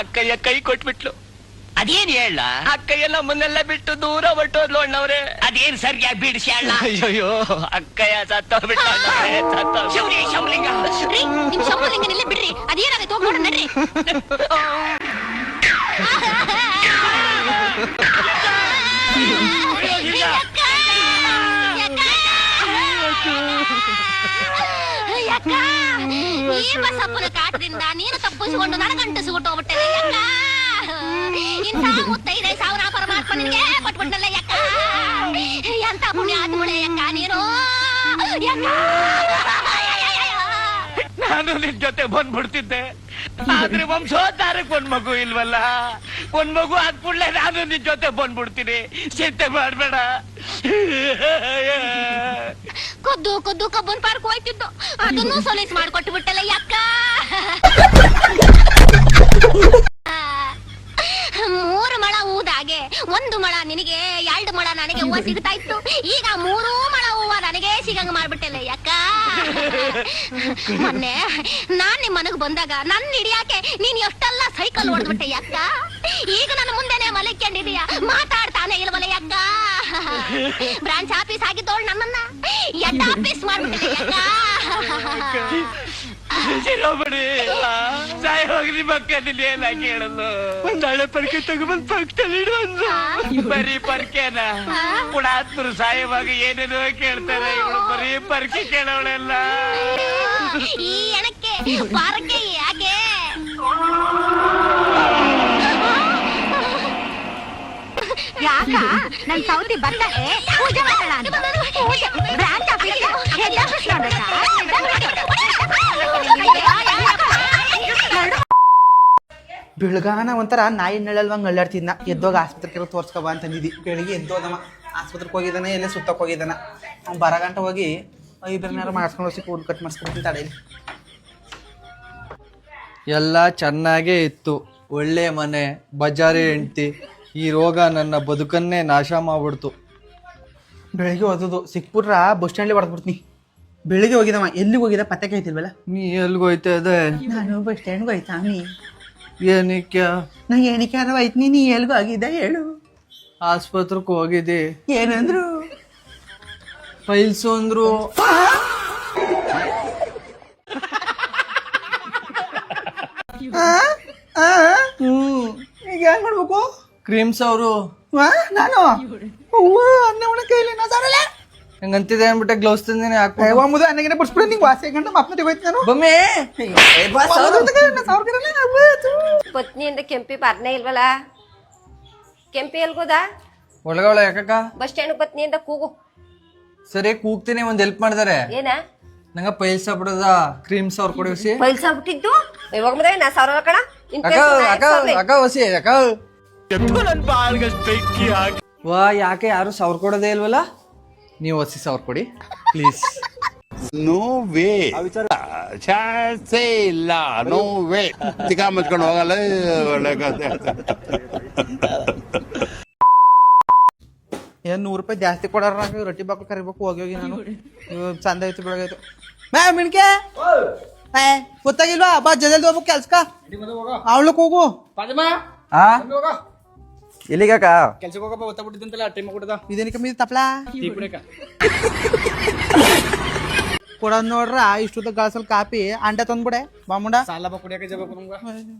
ಅಕ್ಕಯ್ಯ ಕೈ ಕೊಟ್ಬಿಟ್ಲು. ಅದೇನ್ ಹೇಳ? ಅಕ್ಕಯ್ಯ ನಮ್ಮನ್ನೆಲ್ಲ ಬಿಟ್ಟು ದೂರ ಹೊಟ್ಟೋದ್ಲು ಅಣ್ಣವ್ರೆ. ಅದೇನ್ ಸರಿಯಾಗಿ ಬಿಡಿಸಿ ಹೇಳ. ಅಯ್ಯೋ ಅಕ್ಕಯ್ಯ ಸತ್ತೋಗ್ಬಿಟ್ಟ. ಶಂಭುಲಿಂಗ ನಿಮ್ ಶಂಭುಲಿಂಗನೆಲ್ಲ ಬಿಡ್ರಿ, ಅದೇನಾಗೈತೆ ಹೋಗ್ಬಿಡ ನಡ್ರಿ. ಈ ಬಸಪ್ಪನ ಕಾಟದಿಂದ ನೀನು ತಪ್ಪಿಸಿಕೊಂಡು ನನಗಂಟಿಸಿಬಿಟ್ಟು ಯಕ್ಕ. ಇಂಥ 35,000 ಪರಮಾತ್ಮ ನಿನಗೆ ಕೊಟ್ಬಿಟ್ನಲ್ಲ ಯಕ್ಕ. ಎಂತ ಪುಣ್ಯ ಆತ್ಮಳೆ ಯಕ್ಕ ನೀನು ಯಕ್ಕ. ನಾನು ನಿನ್ ಜೊತೆ ಬಂದ್ಬಿಡ್ತಿದ್ದೆ, ಆದ್ರೆ ವಂಶೋದ್ಧಾರಕ್ಕೆ ಒಂದ್ ಮಗು ಇಲ್ವಲ್ಲ. ಒಂದ್ ಮಗು ಆದ್ಕೂಡ್ಲೆ ನಾನು ನಿನ್ ಜೊತೆ ಬಂದ್ಬಿಡ್ತೀನಿ, ಚಿಂತೆ ಮಾಡ್ಬೇಡ. ಕೊದ್ದು ಕೊದ್ದು ಕಬ್ಬನ್ ಪಾರ್ಕ್ ಹೋಯ್ತಿದ್ದು, ಅದನ್ನು ಸೊಲೀಸ್ ಮಾಡ್ಕೊಟ್ಟು ಬಿಟ್ಟಲ್ಲ ಯಕ್ಕ. 3 ಮೊಳ ಊದಾಗೆ 1 ಮೊಳ ನಿನಗೆ, 2 ಮೊಳ ನನಗೆ ಹೂವ ಸಿಗ್ತಾ ಇತ್ತು. ಈಗ 3 ಮೊಳ ಹೂವ ನನಗೆ ಸಿಗಂಗ ಮಾಡ್ಬಿಟ್ಟಲ್ಲ ಯಕ್ಕ. ಮೊನ್ನೆ ನಾನ್ ನಿಮ್ ಮನೆಗ್ ಬಂದಾಗ ನನ್ ಹಿಡಿಯಾಕೆ ನೀನ್ ಎಷ್ಟೆಲ್ಲ ಸೈಕಲ್ ಹೊಡೆದ್ಬಿಟ್ಟೆ ಯಕ್ಕ. ಈಗ ನನ್ನ ಮುಂದೆನೆ ಮಲಕೊಂಡಿದೀಯ, ಮಾತಾಡ್ತಾನೆ ಇಲ್ವಲ್ಲ ಯಕ್ಕ. ಬ್ರಾಂಚ್ ಆಫೀಸ್ ಆಗಿದ್ದೋಳು ನನ್ನನ್ನ ಎಡ್ ಆಫೀಸ್ ಮಾಡ್ಬಿಟ್ಟೆ ಯಕ್ಕ. ಬಿಡಿ ಸಾಯ ಹೋಗಿ ನಿಮ್ಮ ಅಕ್ಕ ನಿನ್ನೆಲ್ಲ ಕೇಳಲು. ಒಂದ್ ಹಳೆ ಪರ್ಕೆ ತಗೊಂಡ್ಬಂದ್ ಪಕ್ಕದಲ್ಲಿ ಇಡುವಂದ್ರು. ಬರೀ ಪರ್ಕೆನ ಪುಣಾತ್ಮರು ಸಾಯವಾಗ ಏನೇನೋ ಕೇಳ್ತಾರೆ, ಇವಳು ಬರೀ ಪರ್ಕೆ ಕೇಳೋಳೆಲ್ಲ. ಈ ಎಣಕ್ಕೆ ಪಾರಕ್ಕೆ ಯಾಕೆ? ಯಾಕ ನನ್ ಸೌತಿ ಬಂದಾಗ ಪೂಜೆ ಮಾಡೋಣ ಅಂತ ಬ್ರಾಂಚ್ ಆಫೀಸ್ ಹೆಡ್ ಆಫೀಸ್ ನೋಡ್ಬೇಕಾ? ಬೆಳಗಾನ ಒಂಥರ ನಾಯಿ ನೆಳಲ್ವಂಗೆ ಅಳ್ಳಾಡ್ತಿದ್ನ. ಎದ್ದೋಗ ಆಸ್ಪತ್ರೆಗೆ ತೋರ್ಸ್ಕೊಬ ಅಂತಂದಿದ್ದಿ. ಬೆಳಿಗ್ಗೆ ಎದ್ದೋದಮ್ಮ ಆಸ್ಪತ್ರೆಗೆ ಹೋಗಿದ್ದಾನೆ, ಎಲ್ಲೇ ಸುತ್ತಕ್ಕೆ ಹೋಗಿದ್ದಾನ. ಅವ್ನು ಬರಗಂಟ ಹೋಗಿ ಇಬ್ಬರನ್ನಾರು ಮಾಡಿಸ್ಕೊಂಡು ಹೋಗಿ ಕೂದಲು ಕಟ್ ಮಾಡಿಸ್ಕೊಡ್ತೀನಿ ತಡೀಲಿ. ಎಲ್ಲ ಚೆನ್ನಾಗೇ ಇತ್ತು, ಒಳ್ಳೆ ಮನೆ, ಬಜಾರಿ ಹೆಂಡ್ತಿ. ಈ ರೋಗ ನನ್ನ ಬದುಕನ್ನೇ ನಾಶ ಮಾಡ್ಬಿಡ್ತು. ಬೆಳಿಗ್ಗೆ ಓದೋದು ಸಿಕ್ಬಿಟ್ರ ಬಸ್ ಸ್ಟ್ಯಾಂಡ್ಲಿ ಹೊಡೆದ್ಬಿಡ್ತೀನಿ. ಬೆಳಿಗ್ಗೆ ಹೋಗಿದ್ದಮ್ಮ, ಎಲ್ಲಿಗೆ ಹೋಗಿದ್ದ ಪತ್ತೆ ಕೇಳ್ತಿಲ್ವಲ್ಲ. ನೀ ಎಲ್ಗೋಯ್ತಾ ಇದೆ? ನಾನು ಬಸ್ ಸ್ಟ್ಯಾಂಡ್ಗೆ ಹೋಯ್ತಾನಿ. ಏನಕ್ಕೆ? ನಾ ಏನಕ್ಕೆ ಯಾರು ಹೋಯ್ತೀನಿ, ನೀ ಎಲ್ಗೂ ಆಗಿದ್ದ ಹೇಳು. ಆಸ್ಪತ್ರೆಗೆ ಹೋಗಿದ್ದೆ. ಏನಂದ್ರು? ಫೈಲ್ಸ್ ಅಂದ್ರು. ಈಗ ಹೆಂಗ್ ಮಾಡ್ಬೇಕು? ಕ್ರೀಮ್ಸ್ ಅವರು ನಾನು ಅನ್ನೆ ಒಣ ಕೈಲಿ ಹಂಗಂತಿದೆ ಅಂದ್ಬಿಟ್ಟೆ ಗ್ಲೌಸ್ ತಂದೇನೆ ಹಾಕೋ ಮುದ ಅನ್ನಗೆ ಬಿಡ್ಸ್ಬಿಡು. ನಿಂಗೆ ವಾಸಿ ಗಂಟೆ ಮಕ್ಕಳು ಹೋಯ್ತು ನಾನು ಬೊಮ್ಮೆ ಪತ್ನಿಯಿಂದ ಕೆಂಪಿ ಬರ್ನೇ ಇಲ್ವಲ್ಲ. ಕೆಂಪಿ ಎಲ್ಗೋದ? ಒಳಗ ಯಾಕಕ್ಕ? ಬಸ್ ಸ್ಟ್ಯಾಂಡ್ ಪತ್ನಿಯಿಂದ ಕೂಗು. ಸರಿ ಕೂಗ್ತೀನಿ, ಒಂದ್ ಹೆಲ್ಪ್ ಮಾಡ್ತಾರೆ. ಏನ? ನಂಗ ಪೈಲ್ಸ್ ಬಿಡದ ಕ್ರೀಮ್ಸ್ ಅವ್ರು ಕೊಡಿಸಿ. ಪೈಲ್ಸ್ ಬಿಟ್ಟಿದ್ದು ಇವಾಗ ಮದ್ವೆ ನಾ 1,000 ಕಣ. ಅಕ್ಕ ಹೊಸಿ ಅಕ್ಕ ವಾ, ಯಾಕೆ ಯಾರು 1,000 ಕೊಡೋದೇ ಇಲ್ವಲ್ಲ? ನೀವು ಹೊಸಿ 1,000 ಕೊಡಿ ಪ್ಲೀಸ್. ನೋ ವೇ, ಚಾನ್ಸೇ ಇಲ್ಲ. No way. ತಿಕ್ಕ ಮುಚ್ಕೊಂಡು ಹೋಗಲ್ಲ. ಏನು 100 ರೂಪಾಯಿ ಜಾಸ್ತಿ ಕೊಡೋರ ರೊಟ್ಟಿ ಬಾಕು ಕರಿಬೇಕು. ಹೋಗಿ ಹೋಗಿ ನಾನು ಚಂದ ಆಯ್ತು, ಬೆಳಗಾಯ್ತು. ಮೇ ಮಿಣ್ಕೆ ಗೊತ್ತಾಗಿಲ್ವಾ? ಬಾ ಜಲ್ದಿ ಹೋಗ್ಬೇಕು ಕೆಲ್ಸಕ್ಕ. ಅವಳಕ್ ಹೋಗು. ಎಲ್ಲಿಗಾಕ? ಕೆಲ್ಸಕ್ಕೆ ಹೋಗಪ್ಪ, ಗೊತ್ತಾಗ್ಬಿಟ್ಟಿದ್ದಂತಲ್ಲ ಟೈಮ್ ಕೊಡದ. ಇದೇನಕ್ಕೆ ಮೀ ತಪ್ಲಾ ಕೊಡೋದ್ ನೋಡ್ರ. ಇಷ್ಟುದ ಗಳಸಲ್ ಕಾಪಿ ಅಂಡೆ ತಂದ್ಬಿಡೆ ಬಾಮುಂಡ. ಸಾಲ ಕುಡಿಯಕ್ಕೆ ಜಬೇಕು ನಮ್ಗೆ.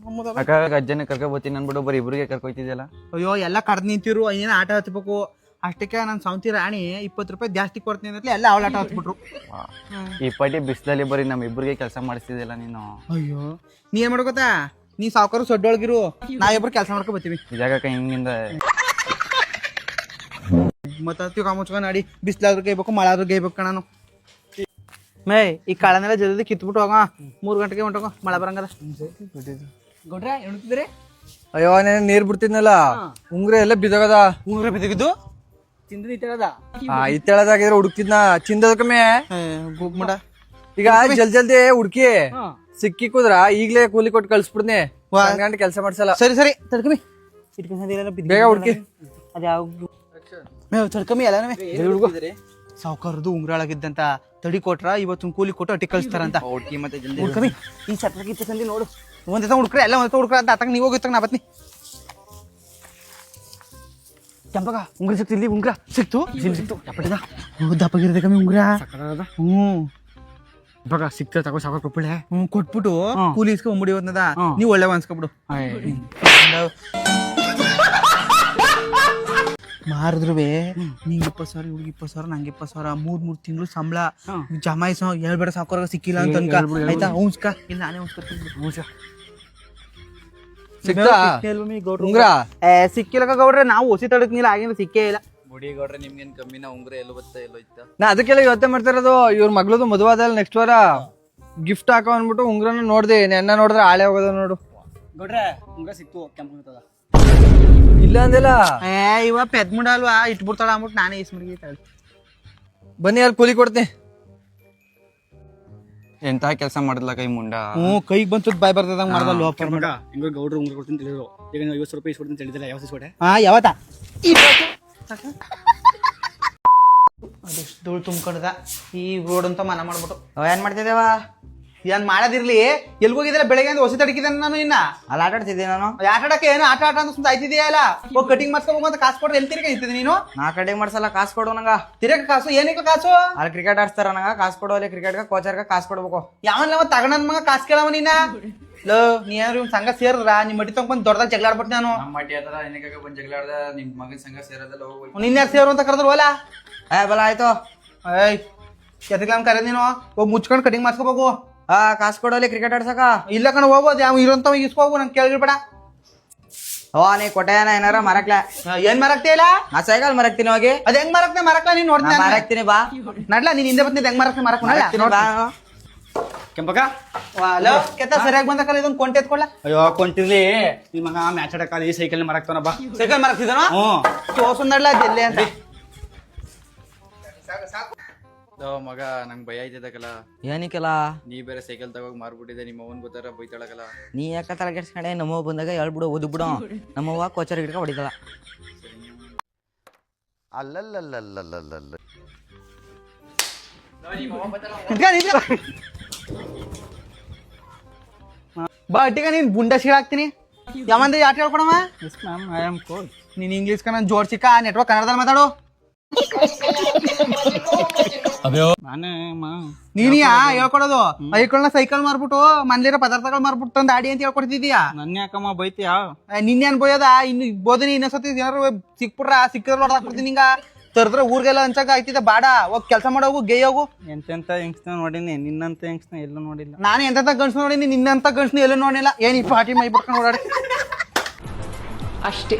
ಅಕ್ಕ ಅಜ್ಜನ ಕರ್ಕೊಬೋತೀನಿ ಅನ್ಬಿಡು, ಬರೀ ಇಬ್ರಿಗೆ ಕರ್ಕೊಯ್ತಿದ್ಯಲ್ಲ. ಅಯ್ಯೋ ಎಲ್ಲ ಕಡ್ದು ನಿಂತಿರು, ಏನೇನು ಆಟ ಹತ್ಬೇಕು. ಅಷ್ಟಕ್ಕೆ ನನ್ನ ಸೌತಿ ರಾಣಿ 20 ರೂಪಾಯಿ ಜಾಸ್ತಿ ಕೊಡ್ತೀನಿ ಅಂದ್ರೆ ಎಲ್ಲ ಅವಳ ಆಟ ಹತ್ಬಿಟ್ರು. ಈ ಪಟ್ಟಿ ಬಿಸಿಲಲ್ಲಿ ಬರೀ ನಮ್ ಇಬ್ರಿಗೆ ಕೆಲಸ ಮಾಡಿಸ್ತಿದ್ಯಲ್ಲ ನೀನು. ಅಯ್ಯೋ ನೀ ಏನ್ ಮಾಡ್ಕೋತಾ? ನೀ ಸಾವುಕಾರು ಸೊಡ್ಡೊಳಗಿರು, ನಾವಿಬ್ರು ಕೆಲಸ ಮಾಡ್ಕೊ ಬರ್ತೀವಿ. ಜಾಗಕ್ಕ ಹಿಂಗಿಂದ ಮತ್ತ ಮುಚ್ಕೊಂಡ್ ನಾಡಿ ಬಿಸಿಲಾದ್ರೂ ಗೈಬೇಕು, ಮಳೆ ಆದ್ರೂ ಗೈಬೇಕು ಕಣನು. ಮೇ ಈ ಕಾಳನೆಲ್ಲ ಜಲ್ದಿ ಕಿತ್ಬಿಟ್ಟು ಹೋಗ. 3 ಗಂಟೆಗೆ ಹೊಂಟೋಗ, ಮಳೆ ಬರಂಗದ. ಗೊಡ್ರೆ ಎಣ್ತಿದ್ರಿ? ಅಯ್ಯೋ ನಾನು ನೀರ್ ಬಿಡ್ತಿದ್ನಲ್ಲ, ಉಂಗ್ರೆ ಎಲ್ಲ ಬಿದ್ದೋಗದ. ಉಂಗ್ರೆ ಬಿದ್ದಿದ್ದು ತಿಂದ ಇತ್ತದ ಇತ್ತೇಳದಾಗಿದ್ರೆ ಹುಡುಕ್ತಿದ್ನ ಚಿಂದದ ಕಮ್ಮಿ ಮಾಡ. ಈಗ ಜಲ್ದಿ ಹುಡ್ಕಿ ಸಿಕ್ಕಿ ಕುದ್ರ ಈಗ್ಲೇ ಕೂಲಿ ಕೊಟ್ಟು ಕಳ್ಸ್ಬಿಡ್ನಿ. 1 ಗಂಟೆ ಕೆಲಸ ಮಾಡ್ಸಲ್ಲ. ಸರಿ ಸರಿ ತಡ್ಕಮಿ ಬೇಗ ಹುಡ್ಕಿ. ಅದ್ಯಾವ ತಡ್ಕಮಿ ಎಲ್ಲ ಹುಡುಗ ಸಾವುಕಾರದು ಉಂಗ್ರಾಳಾಗಿದ್ದಂತ ತಡಿ ಕೊಟ್ರ ಇವತ್ತು ಕೂಲಿ ಕೊಟ್ಟು ಅಟ್ಟಿ ಕಳಿಸ್ತಾರಂತ ಹುಡ್ಕಮಿ ಈ ಸಟ್ಲಾಗಿತ್ತು ಸಂದಿ ನೋಡು ಒಂದ್ ಹುಡ್ಕ್ರೆ ಎಲ್ಲ ಒಂದ್ ಹುಡ್ಕ್ರ ಅಂತ ಆತಂಗ ನೀವು ಹೋಗಿತ್ತಾಗ ನಾ ಬತ್ನಿ ಕೆಂಪಗ ಉಂಗ್ರ ಸಿಕ್ತು ಇಲ್ಲಿ ಉಂಗ್ರ ಸಿಕ್ತು ಸಿಕ್ತು ಚಪ್ಪಟಿದ ದಪ್ಪಗಿರದೆ ಕಮ್ಮಿ ಉಂಗ್ರ ಇವಾಗ ಸಿಕ್ತ ತಗೋ ಸಾಕು ಕೊಪ್ಪಳೆ ಕೊಟ್ಬಿಟ್ಟು ಕೂಲಿ ಇಸ್ಕೊಂಡ್ಬಿಡಿ ಒಂದದ ನೀವು ಒಳ್ಳೆ ಅನ್ಸ್ಕೊಬಿಡು ಮಾರಿದ್ರುವೆ ನೀವ್ 20,000 ಇವ್ರಿಗೆ 20,000 ನಂಗೆ 20,000 3 ತಿಂಗಳು ಸಂಬಳ ಜಮಾಯಿಸೋ ಹೇಳ್ಬೇಡ ಸಾಕೋರ್ಗ ಸಿಕ್ಕಿಲ್ಲ ಅಂತ ಅನ್ಕ ಆಯ್ತಾ ಉಂಸ್ಕ ಇಲ್ಲ ನಾನೇ ಉಂಸ್ಕೊತೀನಿ ಸಿಕ್ತಾ ಉಂಗ್ರ ಸಿಕ್ಕಿಲ್ಲ ಗೌಡ್ರೆ ನಾವು ಹೊಸಿ ತಡಕ್ನಿಲ್ಲ ಆಗಿನ ಸಿಕ್ಕೇ ಇಲ್ಲ ಮುಡಿ ಗೌಡ್ರೆ ನಿಮ್ಗೇನ್ ಕಮ್ಮಿನ ಉಂಗ್ರ ಎಲ್ಲೋ ಬತ್ತ ಎಲ್ಲೋ ಇತ್ತ ನಾ ಅದಕ್ಕೆಲ್ಲ ಯೋಚನೆ ಮಾಡ್ತಾ ಇರೋದು ಇವ್ರ ಮಗಳದು ಮದುವಾದಲ್ಲ ನೆಕ್ಸ್ಟ್ ವಾರ ಗಿಫ್ಟ್ ಹಾಕೋ ಅನ್ಬಿಟ್ಟು ಉಂಗ್ರನ ನೋಡ್ದೆ ನೆನ್ನ ನೋಡಿದ್ರೆ ಆಳೆ ಹೋಗೋದ ನೋಡು ಗೌಡ್ರೆ ಉಂಗ್ರ ಸಿಕ್ತು ಕೆಂಪು ಇಲ್ಲ ಅಂದಿಲ್ಲ ಇವ ಪೆದ್ ಮುಂಡ ಅಲ್ವಾ ಇಟ್ಬಿಡ್ತಾಳ ಅಂದ್ಬಿಟ್ಟು ನಾನೇ ಇಸ್ಮರ್ಗಿ ಬನ್ನಿ ಯಾರು ಕೂಲಿ ಕೊಡ್ತೀನಿ ಎಂತ ಕೆಲಸ ಮಾಡಿದ್ಲ ಕೈ ಮುಂಡ ಕೈಗೆ ಬಂತು ಬಾಯ್ ಬರ್ತದಂಗ ಮಾಡ್ದಲ್ವ ಮಗ ಹಿಂಗ ಗೌಡ್ರು ಉಂಗ್ರ ಕೊಡ್ತೀನಿ ತಿಳಿದ್ರು ಈಗ ನೀವು 50 ರೂಪಾಯಿ ಇಸ್ಕೊಡ್ತೀನಿ ತಿಳಿದಿಲ್ಲ ಯಾವ ಸಿಸ್ಕೊಡೆ ಯಾವತ್ತ ಅದೆಷ್ಟು ಧೂಳು ತುಂಬ್ಕೊಂಡದ ಈ ರೋಡ್ ಅಂತ ಮನ ಮಾಡ್ಬಿಟ್ಟು ಏನ್ ಮಾಡ್ತಿದ್ದೇವ ಏನ್ ಮಾಡೋದಿರ್ಲಿ ಎಲ್ಗೋಗಿದ್ರೆ ಬೆಳಗ್ಗೆ ಅಂತ ಹೊಸ ತಡಕಿದ್ದಾನೆ ನಾನು ಇನ್ನ ಅಲ್ಲಿ ಆಟ ಆಡ್ತಿದ್ದೆ ನಾನು ಆಟ ಆಡಕ್ಕೆ ಏನು ಆಟ ಅಂತ ಸುಮ್ಮನೆ ಆಯ್ತಿದೆಯಲ್ಲ ಹೋಗಿ ಕಟಿಂಗ್ ಮಾಡ್ಸ್ಕೊಬೇಕು ಅಂತ ಕಾಸು ಕೊಡ್ರೆ ಎಲ್ಲಿ ತಿರ್ಗಿ ನಿಂತಿದ್ದೆ ನೀನು ನಾ ಕಡೆ ಮಾಡ್ಸಲ್ಲ ಕಾಸು ಕೊಡು ನಂಗ ತಿರ್ಗ ಕಾಸು ಏನಕ್ಕೆ ಕಾಸು ಅಲ್ಲಿ ಕ್ರಿಕೆಟ್ ಆಡ್ತಾರ ನಂಗ ಕಾಸು ಕೊಡು ಅಲ್ಲಿ ಕ್ರಿಕೆಟ್ಗ ಕೋಚರ್ಗ ಕಾಸು ಕೊಡ್ಬೇಕು ಯಾವನ್ಲವ ತಗೊಂಡ್ ಮಗ ಕಾಸು ಕೇಳವ ನೀನ ಲೋ ನೀ ಏನಾರು ಸಂಘ ಸೇರಿದ್ರ ನಿಮ್ ಮಡಿ ತಗೊಂಡ್ ದೊಡ್ಡದಾಗ ಜಗಳ ಆಡ್ಬಿಟ್ಟು ನಾನು ನಮ್ಮ ಮಟ್ಟಿ ಹತ್ರ ಏನಕ್ಕೆ ಬಂದ್ ಜಗಳ ಆಡ್ದ ನಿಮ್ ಮಗನ ಸಂಘ ಸೇರೋದಲ್ಲ ಹೋಗಿ ನಿನ್ನ ಯಾರು ಸೇರು ಅಂತ ಕರೆದ್ರು ಓಲಾ ಬಲ ಆಯ್ತು ಏಯ್ ಕೆತ್ತಕ್ಲಾಮ್ ಕರೆ ನೀನು ಹೋಗಿ ಮುಚ್ಕೊಂಡು ಕಟಿಂಗ್ ಮಾಡ್ಸ್ಕೋಬೇಕು ಕಾಸು ಕೊಡು ಅಲ್ಲಿ ಕ್ರಿಕೆಟ್ ಆಡ್ಸಕ ಇಲ್ಲ ಕಣ ಹೋಗ್ಬೋದು ಯಾವ ಇರೋಂತವ ಇಸ್ಕೋಗು ನಂಗೆ ಕೇಳಿರ್ಬೇಡ ನೀ ಕೊಟ್ಟೆನ ಏನಾರ ಮರಕ್ಲ ಏನ್ ಮರಕ್ತಿಯ ಇಲ್ಲ ನಾ ಸೈಕಲ್ ಮರಕ್ತೀನಿ ಹೋಗಿ ಅದ್ ಹೆಂಗ್ ಮರಕ್ತೆ ಮರಕ್ಲ ನೀನ್ ನೋಡ್ತೀನಿ ಮರಕ್ತೀನಿ ಬಾ ನಡ್ಲಾ ನೀನ್ ಹಿಂದೆ ಬತ್ನಿದ್ ಹೆಂಗ್ ಮರಕ್ತೆ ಮರಕ್ ಮರಕ್ತೀನಿ ಬಾ ಕೆಂಪಕ ಹಲೋ ಕೆತ್ತ ಸರಿಯಾಗಿ ಬಂದಕ್ಕಲ್ಲ ಇದೊಂದು ಕೊಂಟೆ ಎತ್ಕೊಳ್ಳ ಅಯ್ಯೋ ಕೊಂಟಿರ್ಲಿ ನಿಮ್ ಮಗ ಮ್ಯಾಚ್ ಆಡಕ್ಕ ಈ ಸೈಕಲ್ ಮರಾಕ್ತಾನ ಬಾ ಸೈಕಲ್ ಮರಕ್ತಿದ್ದಾನ ತೋರ್ಸು ನಡ್ಲಾ ಜಲ್ಲೆ ಅಂತ ಮಗ ನಂಗ್ ಭಯ ಆಯ್ತದಕಲ್ಲ ಏನಿಕಲ್ಲ ನೀ ಬೇರೆ ಸೈಕಲ್ ತಗೋಗ್ ಮಾರ್ಬಿಟ್ಟಿದೆ ನಿಮ್ಮ ಅವನ್ ಗೊತ್ತಾರ ಬೈತಾಳಕಲ್ಲ ನೀ ಯಾಕ ತಲೆ ಕೆಡ್ಸ್ಕೊಂಡೆ ನಮ್ಮವ್ವ ಬಂದಾಗ ಹೇಳ್ಬಿಡು ಓದು ಬಿಡು ನಮ್ಮವ್ವ ಕೋಚರ್ ಹಿಡ್ಕ ಹೊಡಿತಾಳ ಅಲ್ಲಲ್ಲಲ್ಲಲ್ಲಲ್ಲಲ್ಲ ಬಾ ಅಟ್ಟಿಗ ನೀನ್ ಬುಂಡ ಸೀಳಾಕ್ತೀನಿ ಯಾವಂದ್ರೆ ಆಟ ಹೇಳ್ಕೊಡಮ್ಮ ಮ್ಯಾಮ್ ಐ ಆಮ್ ಕೋಚ್ ನೀನ್ ಇಂಗ್ಲೀಷ್ ಕನ್ನ ಜೋಡ್ಸಿಕ ನೆಟ್ವರ್ಕ್ ಕನ್ನಡದಲ್ಲಿ ಮಾತಾಡು ನೀನಿಯಾ ಹೇಳ್ಕೊಡೋದು ಐಕಳ್ನ ಸೈಕಲ್ ಮಾರ್ಬಿಟ್ಟು ಮನ್ಲಿರೋ ಪದಾರ್ಥಗಳು ಮಾರ್ಬಿಟ್ಟು ತಂದು ಆಡಿ ಅಂತ ಹೇಳ್ಕೊಡ್ತಿದ್ಯಾ ನನ್ನ ಯಾಕಮ್ಮ ಬೈತಿಯಾ ನಿನ್ನೇನ್ ಬೋಯದ ಇನ್ನು ಬೋಧನಿ ಇನ್ನೊಂದ್ಸತಿ ಏನಾರು ಸಿಕ್ಬಿಟ್ರ ಸಿಕ್ಕಿದ್ರೆ ಹೊಡ್ದಾಕ್ಬಿಡ್ತೀನಿ ನಿಂಗ ತರದ್ರ ಊರ್ಗೆಲ್ಲ ಹಂಚಕ್ ಆಯ್ತಿದ್ದೆ ಬಾಡ ಹೋಗ್ ಕೆಲಸ ಮಾಡೋಗು ಗೇಯೋಗು ಎಂತೆಂತ ಯಂಗ್ಸ್ನ ನೋಡಿನಿ ನಿನ್ನಂತ ಯಂಗ್ಸ್ನ ಎಲ್ಲೂ ನೋಡಿಲ್ಲ ನಾನು ಎಂತ ಗಂಡ್ಸ್ ನೋಡಿನಿ ನಿನ್ನಂತ ಗಂಡ್ಸ್ನ ಎಲ್ಲೂ ನೋಡಿಲ್ಲ ಏನ್ ಈ ಪಾಟಿ ಮೈ ಬಿಟ್ಕೊಂಡು ಓಡಾಡಿ ಅಷ್ಟೇ